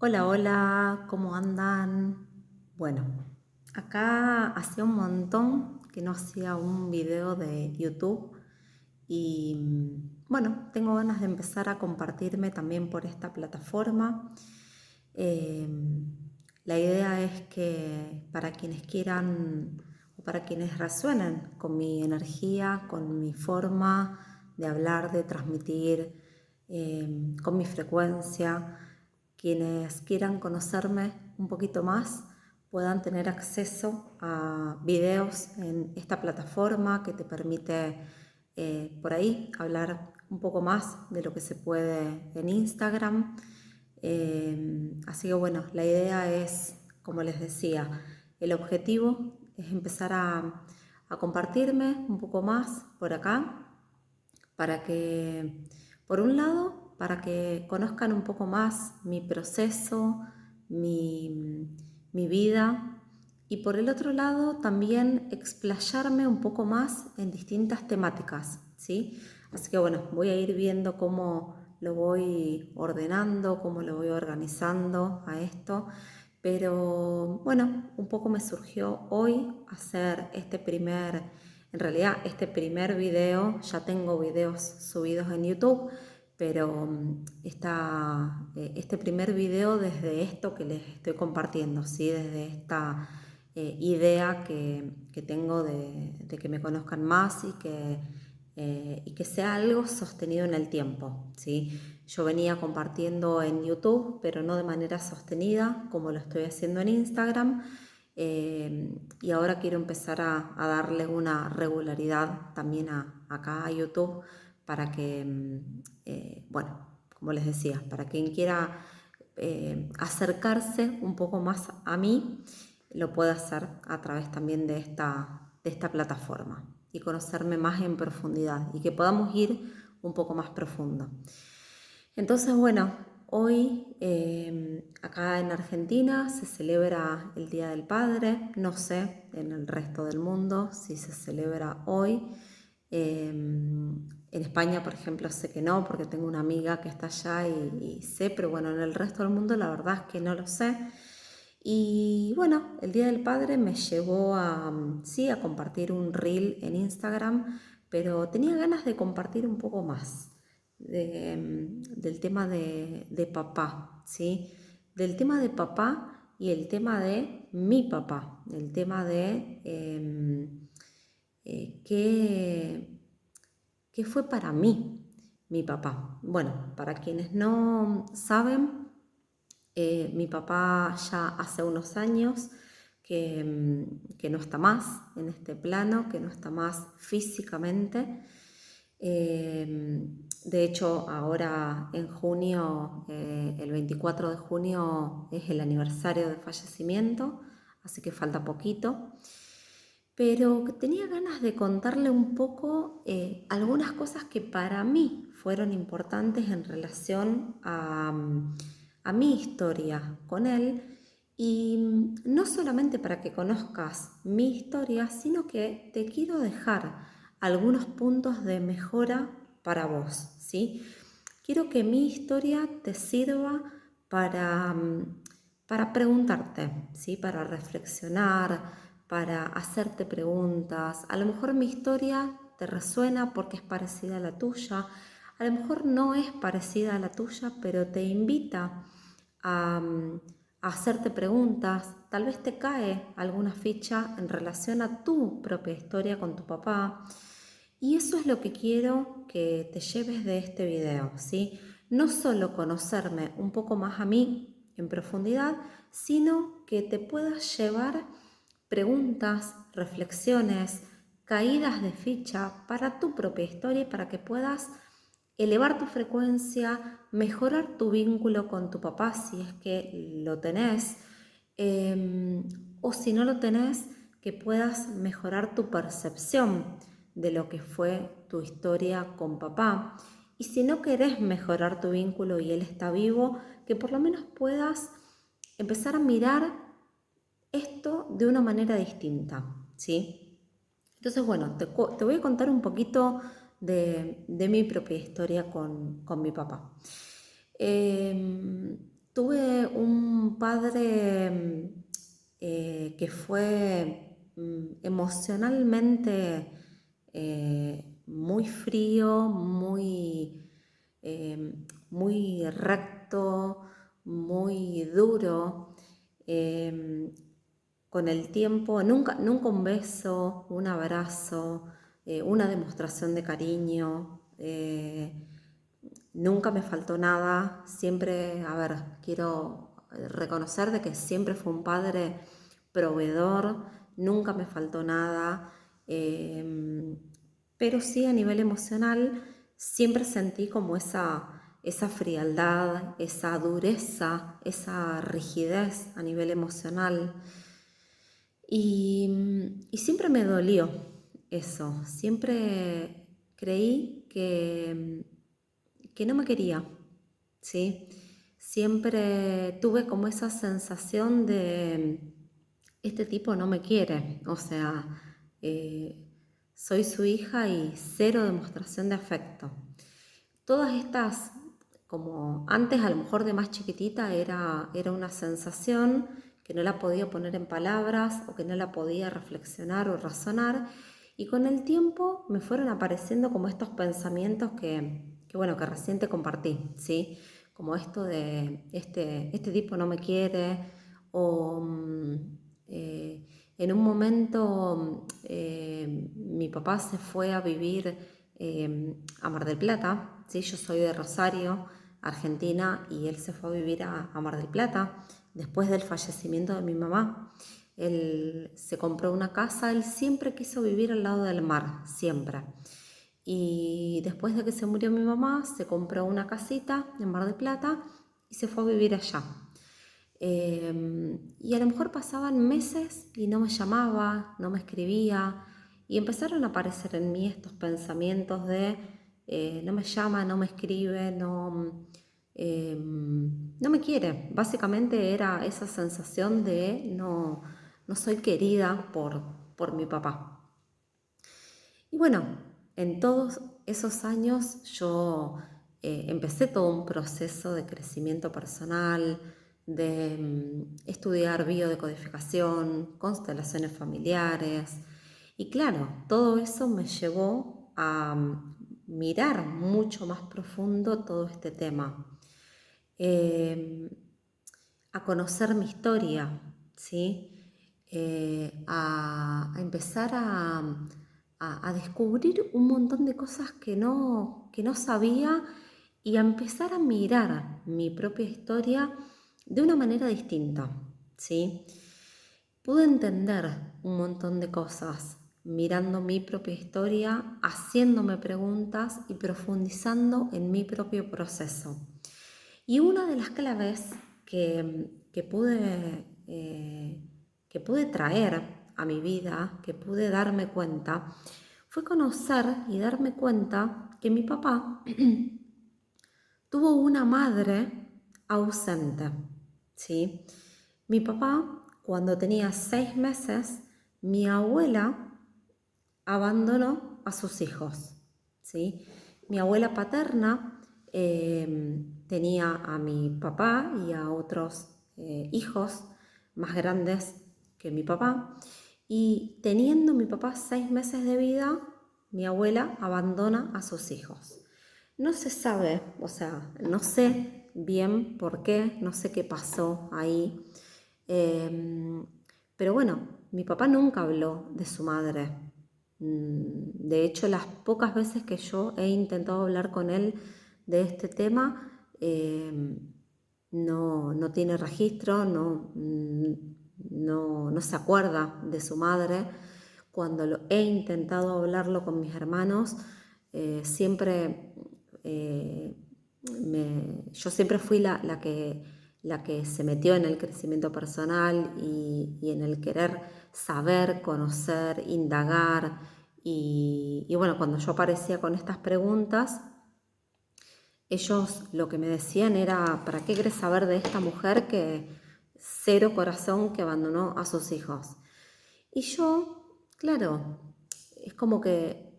Hola, hola, ¿cómo andan? Bueno, acá hacía un montón que no hacía un video de YouTube y bueno, tengo ganas de empezar a compartirme también por esta plataforma. Eh, la idea es que para quienes quieran o para quienes resuenen con mi energía, con mi forma de hablar, de transmitir, con mi frecuencia, quienes quieran conocerme un poquito más puedan tener acceso a videos en esta plataforma que te permite por ahí hablar un poco más de lo que se puede en Instagram. Así que bueno, la idea es, como les decía, el objetivo es empezar a compartirme un poco más por acá para que, por un lado, para que conozcan un poco más mi proceso, mi vida, y por el otro lado también explayarme un poco más en distintas temáticas, ¿sí? Así que bueno, voy a ir viendo cómo lo voy ordenando, cómo lo voy organizando a esto, pero bueno, un poco me surgió hoy hacer en realidad este primer video. Ya tengo videos subidos en YouTube, pero este primer video desde esto que les estoy compartiendo, ¿sí? Desde esta idea que tengo de que me conozcan más y que sea algo sostenido en el tiempo, ¿sí? Yo venía compartiendo en YouTube, pero no de manera sostenida como lo estoy haciendo en Instagram. Y ahora quiero empezar a darle una regularidad también acá a YouTube para que, bueno, como les decía, para quien quiera acercarse un poco más a mí, lo puede hacer a través también de esta plataforma y conocerme más en profundidad y que podamos ir un poco más profundo. Entonces, bueno, hoy acá en Argentina se celebra el Día del Padre. No sé en el resto del mundo si se celebra hoy. En España, por ejemplo, sé que no, porque tengo una amiga que está allá y sé, pero bueno, en el resto del mundo la verdad es que no lo sé. Y bueno, el Día del Padre me llevó sí, a compartir un reel en Instagram, pero tenía ganas de compartir un poco más del tema de papá, ¿sí? Del tema de papá y el tema de mi papá, el tema de qué fue para mí mi papá. Bueno, para quienes no saben, mi papá ya hace unos años que no está más en este plano, que no está más físicamente. De hecho, ahora en junio, el 24 de junio, es el aniversario de fallecimiento, así que falta poquito. Pero tenía ganas de contarle un poco algunas cosas que para mí fueron importantes en relación a mi historia con él. Y no solamente para que conozcas mi historia, sino que te quiero dejar algunos puntos de mejora para vos, ¿sí? Quiero que mi historia te sirva para preguntarte, ¿sí? Para reflexionar, para hacerte preguntas. A lo mejor mi historia te resuena porque es parecida a la tuya, a lo mejor no es parecida a la tuya, pero te invita a hacerte preguntas. Tal vez te cae alguna ficha en relación a tu propia historia con tu papá. Y eso es lo que quiero que te lleves de este video, ¿sí? No solo conocerme un poco más a mí en profundidad, sino que te puedas llevar preguntas, reflexiones, caídas de ficha para tu propia historia y para que puedas elevar tu frecuencia, mejorar tu vínculo con tu papá si es que lo tenés, o si no lo tenés, que puedas mejorar tu percepción de lo que fue tu historia con papá. Y si no querés mejorar tu vínculo y él está vivo, que por lo menos puedas empezar a mirar esto de una manera distinta, ¿sí? Entonces, bueno, te voy a contar un poquito de mi propia historia con mi papá. Eh, Tuve un padre que fue emocionalmente muy frío, eh, muy recto, muy duro. eh, con el tiempo, nunca un beso, un abrazo, una demostración de cariño. Nunca me faltó nada, siempre, a ver, quiero reconocer de que siempre fue un padre proveedor, nunca me faltó nada, pero sí a nivel emocional siempre sentí como esa frialdad, esa dureza, esa rigidez a nivel emocional. Y siempre me dolió eso, siempre creí que no me quería, ¿sí? Siempre tuve como esa sensación de, este tipo no me quiere, o sea, eh, soy su hija y cero demostración de afecto. Todas estas, como antes a lo mejor de más chiquitita era una sensación que no la podía poner en palabras o que no la podía reflexionar o razonar, y con el tiempo me fueron apareciendo como estos pensamientos bueno, que recién te compartí, ¿sí? Como esto de este tipo no me quiere, o en un momento mi papá se fue a vivir a Mar del Plata, ¿sí? Yo soy de Rosario, Argentina, y él se fue a vivir a Mar del Plata después del fallecimiento de mi mamá. Él se compró una casa, él siempre quiso vivir al lado del mar, siempre. Y después de que se murió mi mamá, se compró una casita en Mar del Plata y se fue a vivir allá. Y a lo mejor pasaban meses y no me llamaba, no me escribía, y empezaron a aparecer en mí estos pensamientos de no me llama, no me escribe, no me quiere. Básicamente era esa sensación de no soy querida por mi papá. Y bueno, en todos esos años yo empecé todo un proceso de crecimiento personal, de estudiar biodecodificación, constelaciones familiares. Y claro, todo eso me llevó a mirar mucho más profundo todo este tema. Eh, a conocer mi historia, ¿sí? A empezar a descubrir un montón de cosas que no sabía, y a empezar a mirar mi propia historia de una manera distinta, ¿sí? Pude entender un montón de cosas mirando mi propia historia, haciéndome preguntas y profundizando en mi propio proceso. Y una de las claves que pude traer a mi vida, que pude darme cuenta, fue conocer y darme cuenta que mi papá tuvo una madre ausente, ¿sí? Mi papá, cuando tenía 6 meses, mi abuela abandonó a sus hijos, ¿sí? Mi abuela paterna tenía a mi papá y a otros hijos más grandes que mi papá, y teniendo mi papá 6 meses de vida, mi abuela abandona a sus hijos. No se sabe, o sea, no sé bien por qué, no sé qué pasó ahí, pero bueno, mi papá nunca habló de su madre. De hecho, las pocas veces que yo he intentado hablar con él de este tema, no tiene registro, no se acuerda de su madre. Cuando he intentado hablarlo con mis hermanos, siempre yo siempre fui la que se metió en el crecimiento personal y en el querer saber, conocer, indagar. Y bueno, cuando yo aparecía con estas preguntas, ellos lo que me decían era: ¿para qué querés saber de esta mujer que cero corazón, que abandonó a sus hijos? Y yo, claro, es como que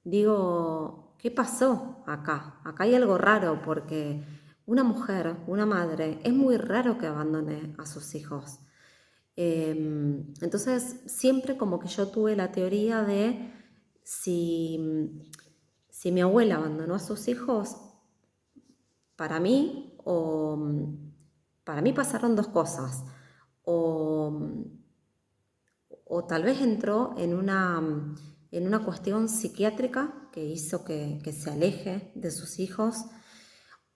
digo, ¿qué pasó acá? Acá hay algo raro, porque una mujer, una madre, es muy raro que abandone a sus hijos. Entonces, siempre como que yo tuve la teoría de si mi abuela abandonó a sus hijos, para mí, para mí pasaron dos cosas. O, o tal vez entró en una cuestión psiquiátrica que hizo que se aleje de sus hijos,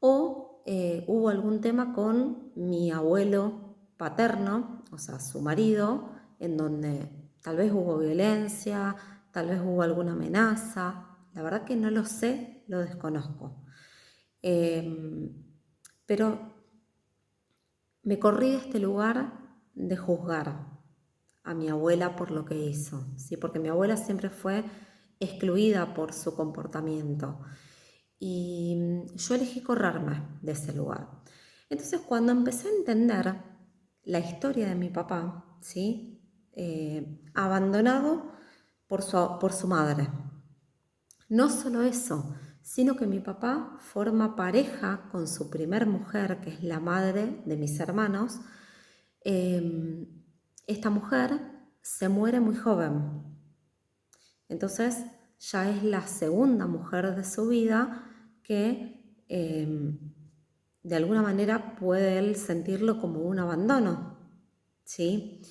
o hubo algún tema con mi abuelo paterno, o sea, su marido, en donde tal vez hubo violencia, tal vez hubo alguna amenaza. La verdad que no lo sé, lo desconozco. Pero me corrí de este lugar de juzgar a mi abuela por lo que hizo, ¿sí? Porque mi abuela siempre fue excluida por su comportamiento. Y yo elegí correrme de ese lugar. Entonces, cuando empecé a entender la historia de mi papá, ¿sí? Abandonado por su madre. No solo eso, sino que mi papá forma pareja con su primer mujer, que es la madre de mis hermanos. Eh, Esta mujer se muere muy joven. Entonces ya es la segunda mujer de su vida que de alguna manera puede él sentirlo como un abandono, ¿sí?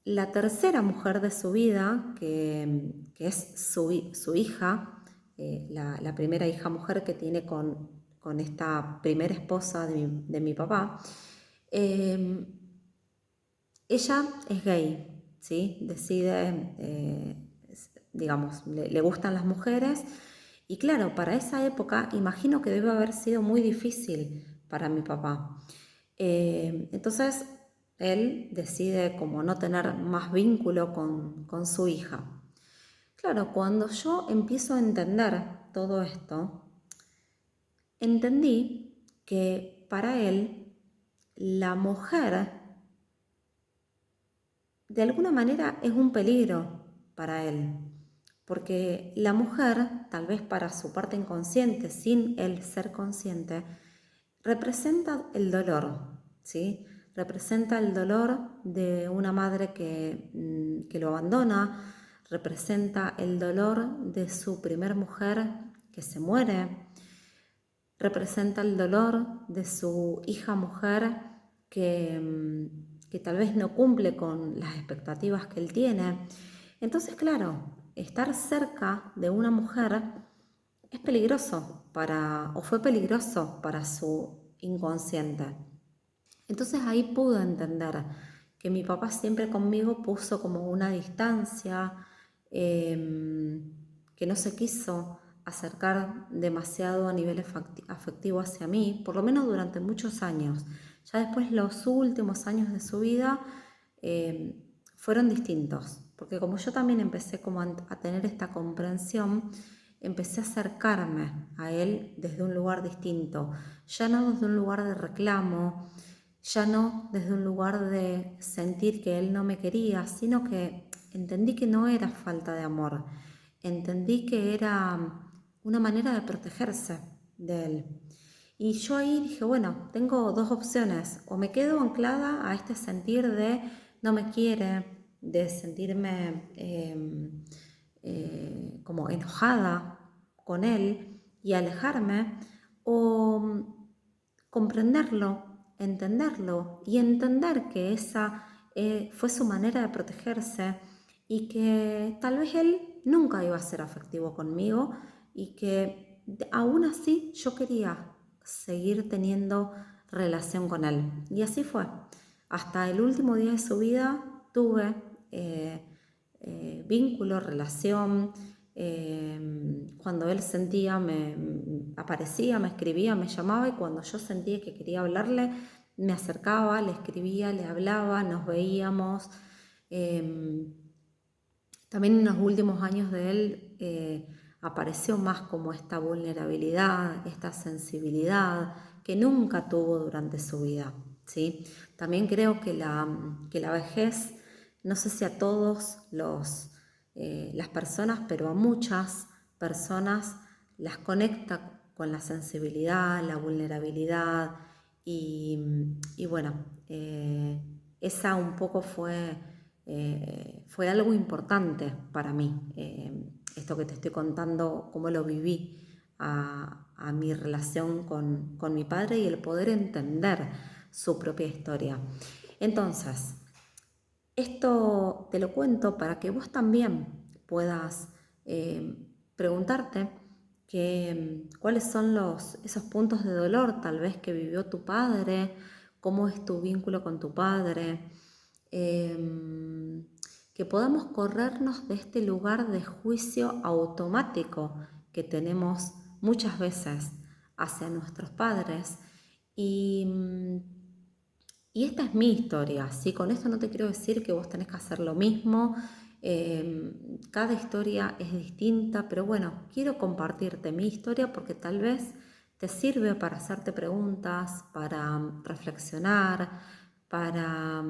La tercera mujer de su vida, que es su hija, la primera hija mujer que tiene con esta primera esposa de mi papá, ella es gay, ¿sí? Decide, digamos, le gustan las mujeres. Y claro, para esa época imagino que debe haber sido muy difícil para mi papá. Entonces él decide como no tener más vínculo con su hija. Claro, cuando yo empiezo a entender todo esto, entendí que para él la mujer de alguna manera es un peligro para él, porque la mujer, tal vez para su parte inconsciente, sin él ser consciente, representa el dolor, ¿sí? Representa el dolor de una madre que lo abandona, representa el dolor de su primer mujer que se muere, representa el dolor de su hija mujer que tal vez no cumple con las expectativas que él tiene. Entonces, claro, estar cerca de una mujer es peligroso o fue peligroso para su inconsciente. Entonces ahí pude entender que mi papá siempre conmigo puso como una distancia, que no se quiso acercar demasiado a nivel afectivo hacia mí, por lo menos durante muchos años. Ya después los últimos años de su vida fueron distintos, porque como yo también empecé como a tener esta comprensión, empecé a acercarme a él desde un lugar distinto, ya no desde un lugar de reclamo, ya no desde un lugar de sentir que él no me quería, sino que entendí que no era falta de amor, entendí que era una manera de protegerse de él. Y yo ahí dije, bueno, tengo dos opciones, o me quedo anclada a este sentir de no me quiere, de sentirme como enojada con él y alejarme, o comprenderlo, entenderlo y entender que esa fue su manera de protegerse y que tal vez él nunca iba a ser afectivo conmigo y que aún así yo quería seguir teniendo relación con él. Y así fue. Hasta el último día de su vida tuve vínculo, relación. Cuando él sentía, me aparecía, me escribía, me llamaba, y cuando yo sentía que quería hablarle, me acercaba, le escribía, le hablaba, nos veíamos. También en los últimos años de él apareció más como esta vulnerabilidad, esta sensibilidad que nunca tuvo durante su vida, ¿sí? También creo que la vejez, no sé si a todos las personas, pero a muchas personas las conecta con la sensibilidad, la vulnerabilidad y bueno, esa un poco fue algo importante para mí, esto que te estoy contando, cómo lo viví a mi relación con mi padre y el poder entender su propia historia. Entonces, esto te lo cuento para que vos también puedas preguntarte cuáles son esos puntos de dolor tal vez que vivió tu padre, cómo es tu vínculo con tu padre, que podamos corrernos de este lugar de juicio automático que tenemos muchas veces hacia nuestros padres y esta es mi historia, ¿sí? Con esto no te quiero decir que vos tenés que hacer lo mismo, cada historia es distinta, pero bueno, quiero compartirte mi historia porque tal vez te sirve para hacerte preguntas, para reflexionar, para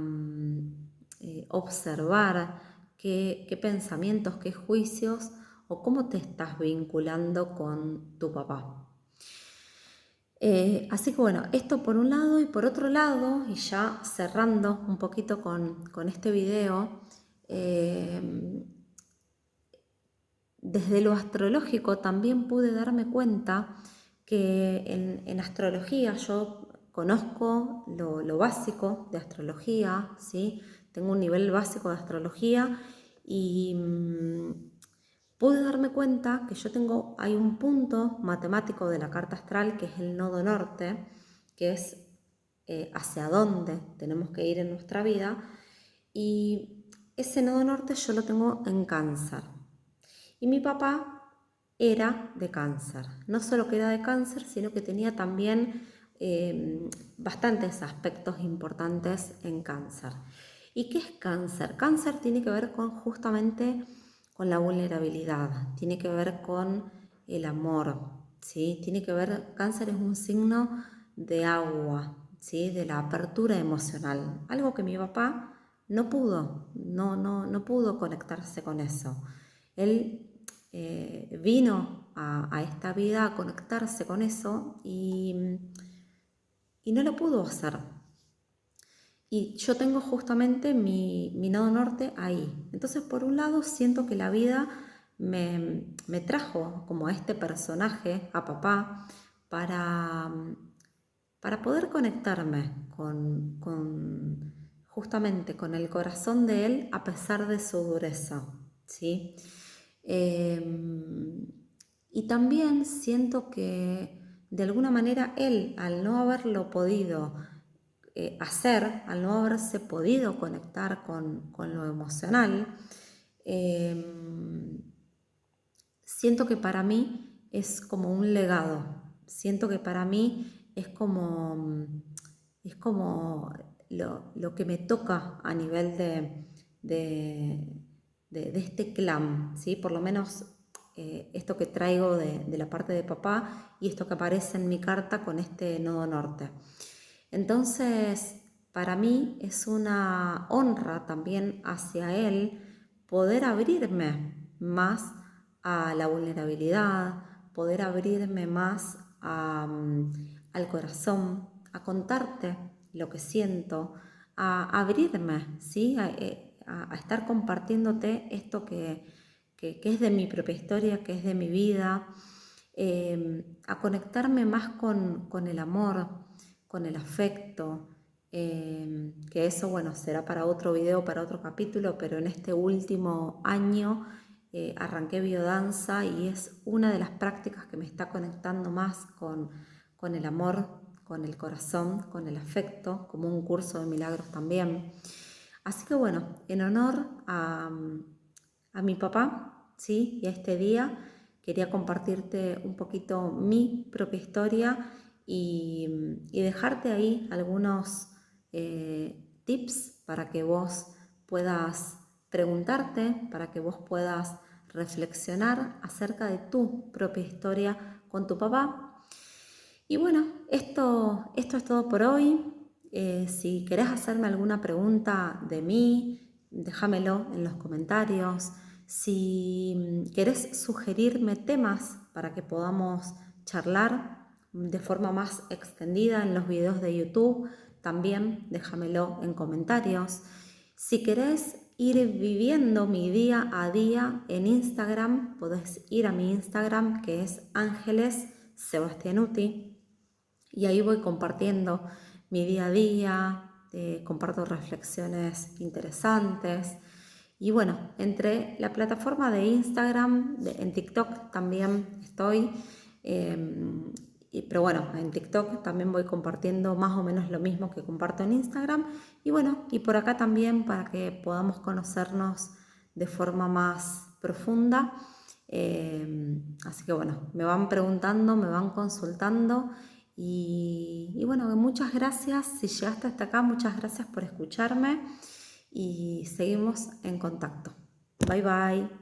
observar qué pensamientos, qué juicios o cómo te estás vinculando con tu papá. Así que bueno, esto por un lado y por otro lado, y ya cerrando un poquito con este video, desde lo astrológico también pude darme cuenta que en astrología yo conozco lo básico de astrología, ¿sí? Tengo un nivel básico de astrología y pude darme cuenta que hay un punto matemático de la carta astral que es el nodo norte, que es hacia dónde tenemos que ir en nuestra vida, y ese nodo norte yo lo tengo en Cáncer. Y mi papá era de Cáncer, no solo que era de Cáncer, sino que tenía también bastantes aspectos importantes en Cáncer. ¿Y qué es Cáncer? Cáncer tiene que ver justamente con la vulnerabilidad, tiene que ver con el amor, ¿sí? Cáncer es un signo de agua, ¿sí? De la apertura emocional, algo que mi papá no pudo conectarse con eso. Él vino a esta vida a conectarse con eso y no lo pudo hacer. Y yo tengo justamente mi nodo norte ahí. Entonces, por un lado, siento que la vida me trajo como a este personaje, a papá, para poder conectarme justamente con el corazón de él a pesar de su dureza, ¿sí? Y también siento que de alguna manera él, al no haberlo podido hacer, al no haberse podido conectar con lo emocional, siento que para mí es como un legado, siento que para mí es como lo que me toca a nivel de este clan, ¿sí? Por lo menos esto que traigo de la parte de papá y esto que aparece en mi carta con este nodo norte. Entonces, para mí es una honra también hacia él poder abrirme más a la vulnerabilidad, poder abrirme más al corazón, a contarte lo que siento, a abrirme, ¿sí? A estar compartiéndote esto que es de mi propia historia, que es de mi vida, a conectarme más con el amor, con el afecto, que eso, bueno, será para otro video, para otro capítulo, pero en este último año arranqué biodanza y es una de las prácticas que me está conectando más con el amor, con el corazón, con el afecto, como un curso de milagros también. Así que bueno, en honor a mi papá, ¿sí? Y a este día quería compartirte un poquito mi propia historia y dejarte ahí algunos tips para que vos puedas preguntarte, para que vos puedas reflexionar acerca de tu propia historia con tu papá. Y bueno, esto es todo por hoy. Si querés hacerme alguna pregunta de mí, déjamelo en los comentarios. Si querés sugerirme temas para que podamos charlar de forma más extendida en los videos de YouTube, también déjamelo en comentarios. Si querés ir viviendo mi día a día en Instagram, podés ir a mi Instagram, que es Ángeles Sebastianuti, y ahí voy compartiendo mi día a día, comparto reflexiones interesantes. Y bueno, entre la plataforma de Instagram, en TikTok también estoy, pero bueno, en TikTok también voy compartiendo más o menos lo mismo que comparto en Instagram. Y bueno, y por acá también para que podamos conocernos de forma más profunda. Así que bueno, me van preguntando, me van consultando y bueno, muchas gracias. Si llegaste hasta acá, muchas gracias por escucharme y seguimos en contacto. Bye bye.